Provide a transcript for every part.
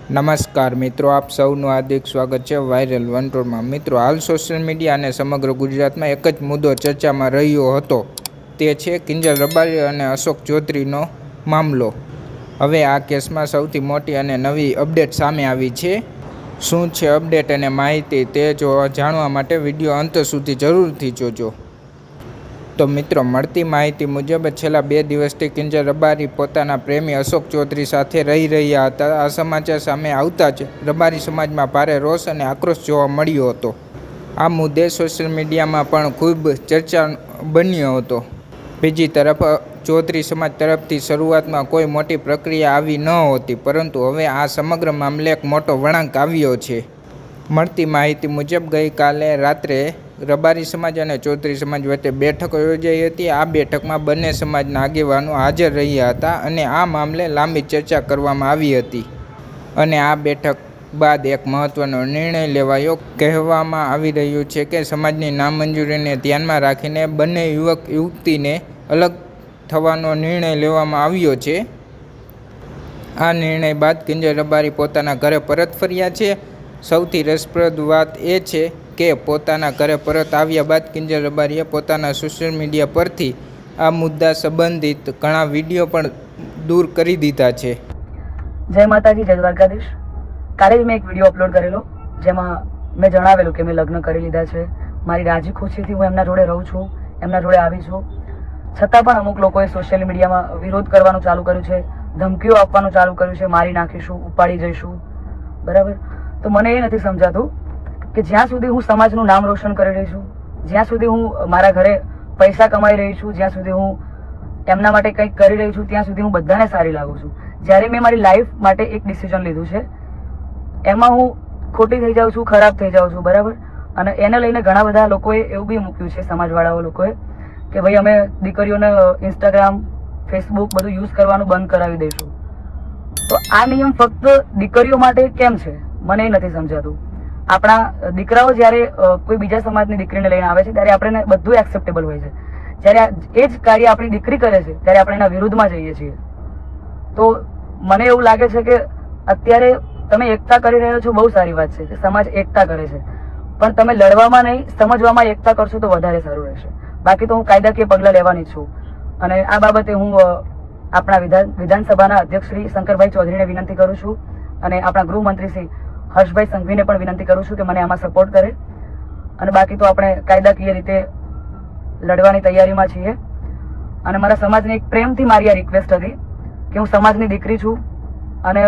નમસ્કાર મિત્રો, આપ સૌનું હાર્દિક સ્વાગત છે વાયરલ વંટોળમાં। મિત્રો, હાલ સોશિયલ મીડિયા અને સમગ્ર ગુજરાતમાં એક જ મુદ્દો ચર્ચામાં રહ્યો હતો, તે છે કિંજલ રબારી અને અશોક ચૌધરીનો મામલો। હવે આ કેસમાં સૌથી મોટી અને નવી અપડેટ સામે આવી છે। શું છે અપડેટ અને માહિતી તે જાણવા માટે વિડીયો અંત સુધી જરૂરથી જોજો। તો મિત્રો, મળતી માહિતી મુજબ છેલ્લા 2 દિવસથી કિંજલ રબારી પોતાના પ્રેમી અશોક ચૌધરી સાથે રહી રહ્યા હતા। આ સમાચાર સામે આવતા જ રબારી સમાજમાં ભારે રોષ અને આક્રોશ જોવા મળ્યો હતો। આ મુદ્દે સોશિયલ મીડિયામાં પણ ખૂબ ચર્ચા બન્યો હતો। બીજી તરફ ચૌધરી સમાજ તરફથી શરૂઆતમાં કોઈ મોટી પ્રક્રિયા આવી નહોતી, પરંતુ હવે આ સમગ્ર મામલે એક મોટો વળાંક આવ્યો છે। મળતી માહિતી મુજબ ગઈકાલે રાત્રે રબારી સમાજ અને ચૌધરી સમાજ વચ્ચે બેઠક યોજાઈ હતી। આ બેઠકમાં બંને સમાજના આગેવાનો હાજર રહ્યા હતા અને આ મામલે લાંબી ચર્ચા કરવામાં આવી હતી અને આ બેઠક બાદ એક મહત્વનો નિર્ણય લેવાયો। કહેવામાં આવી રહ્યું છે કે સમાજની નામંજૂરીને ધ્યાનમાં રાખીને બંને યુવક યુવતીને અલગ થવાનો નિર્ણય લેવામાં આવ્યો છે। આ નિર્ણય બાદ કિંજલ રબારી પોતાના ઘરે પરત ફર્યા છે। સૌથી રસપ્રદ વાત એ છે કે પોતાના ઘરે પરત આવ્યા બાદ કિંજલ રબારીએ પોતાના સોશિયલ મીડિયા પરથી આ મુદ્દા સંબંધિત ઘણા વિડીયો પણ દૂર કરી દીધા છે। જય માતાજી, જય દ્વારકાધીશ। કાલે જ મેં એક વિડીયો અપલોડ કરેલો, જેમાં મેં જણાવેલું કે મેં લગ્ન કરી લીધા છે। મારી રાજી ખુશીથી હું એમના જોડે રહું છું, એમના જોડે આવી છું। છતાં પણ અમુક લોકોએ સોશિયલ મીડિયામાં વિરોધ કરવાનું ચાલુ કર્યું છે, ધમકીઓ આપવાનું ચાલુ કર્યું છે, મારી નાખીશું, ઉપાડી જઈશું, બરાબર। તો મને એ નથી સમજાતું કે જ્યાં સુધી હું સમાજનું નામ રોશન કરી રહી છું, જ્યાં સુધી હું મારા ઘરે પૈસા કમાઈ રહી છું, જ્યાં સુધી હું એમના માટે કંઈક કરી રહી છું, ત્યાં સુધી હું બધાને સારી લાગુ છું। જ્યારે મેં મારી લાઈફ માટે એક ડિસિઝન લીધું છે, એમાં હું ખોટી થઈ જાઉં છું, ખરાબ થઈ જાઉં છું, બરાબર। અને એને લઈને ઘણા બધા લોકોએ એવું બી મૂક્યું છે, સમાજવાળાઓ લોકોએ, કે ભાઈ અમે દીકરીઓને ઇન્સ્ટાગ્રામ, ફેસબુક બધું યુઝ કરવાનું બંધ કરાવી દઈશું। તો આ નિયમ ફક્ત દીકરીઓ માટે કેમ છે, મને એ નથી સમજાતું। આપણા દીકરાઓ જ્યારે કોઈ બીજા સમાજની દીકરીને લઈને આવે છે, ત્યારે આપણે બધું એક્સેપ્ટેબલ હોય છે। જ્યારે એ જ કાર્ય આપણી દીકરી કરે છે, ત્યારે આપણે એના વિરુદ્ધમાં જઈએ છીએ। તો મને એવું લાગે છે કે અત્યારે તમે એકતા કરી રહ્યો છો, બહુ સારી વાત છે કે સમાજ એકતા કરે છે, પણ તમે લડવામાં નહીં, સમજવામાં એકતા કરશો તો વધારે સારું રહેશે। બાકી તો હું કાયદાકીય પગલાં લેવાની છું અને આ બાબતે હું આપણા વિધાનસભાના અધ્યક્ષ શ્રી શંકરભાઈ ચૌધરીને વિનંતી કરું છું અને આપણા ગૃહમંત્રી શ્રી હર્ષભાઈ સંઘવીને પણ વિનંતી કરું છું કે મને આમાં સપોર્ટ કરે। અને બાકી તો આપણે કાયદાકીય રીતે લડવાની તૈયારીમાં છીએ। અને મારા સમાજને એક પ્રેમથી મારી આ રિક્વેસ્ટ હતી કે હું સમાજની દીકરી છું અને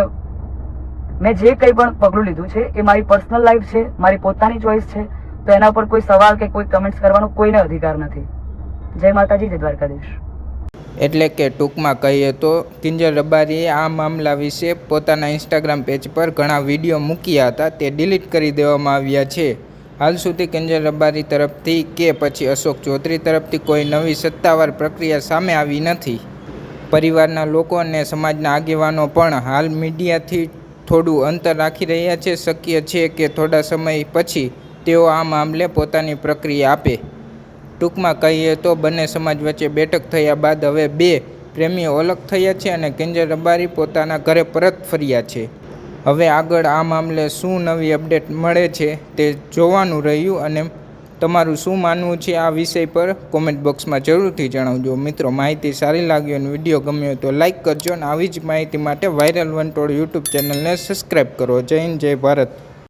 મેં જે કંઈ પણ પગલું લીધું છે એ મારી પર્સનલ લાઈફ છે, મારી પોતાની ચોઈસ છે, તો એના પર કોઈ સવાલ કે કોઈ કમેન્ટ્સ કરવાનો કોઈને અધિકાર નથી। જય માતાજી, જય દ્વારકાધીશ। એટલે કે ટૂંકમાં કહીએ તો કિંજલ રબારીએ આ મામલા વિશે પોતાના ઇન્સ્ટાગ્રામ પેજ પર ઘણા વિડીયો મૂક્યા હતા, તે ડિલીટ કરી દેવામાં આવ્યા છે। હાલ સુધી કિંજલ રબારી તરફથી કે પછી અશોક ચૌધરી તરફથી કોઈ નવી સત્તાવાર પ્રક્રિયા સામે આવી નથી। પરિવારના લોકો અને સમાજના આગેવાનો પણ હાલ મીડિયાથી થોડું અંતર રાખી રહ્યા છે। શક્ય છે કે થોડા સમય પછી તેઓ આ મામલે પોતાની પ્રક્રિયા આપે। ટૂંકમાં કહીએ તો બંને સમાજ વચ્ચે બેઠક થયા બાદ હવે 2 પ્રેમીઓ અલગ થયા છે અને કિંજલ રબારી પોતાના ઘરે પરત ફર્યા છે। હવે આગળ આ મામલે શું નવી અપડેટ મળે છે તે જોવાનું રહ્યું અને તમારું શું માનવું છે આ વિષય પર કોમેન્ટ બોક્સમાં જરૂરથી જણાવજો। મિત્રો, માહિતી સારી લાગી અને વિડીયો ગમ્યો તો લાઇક કરજો અને આવી જ માહિતી માટે વાયરલ વંટોળ યુટ્યુબ ચેનલને સબસ્ક્રાઈબ કરો। જય હિન્દ, જય ભારત।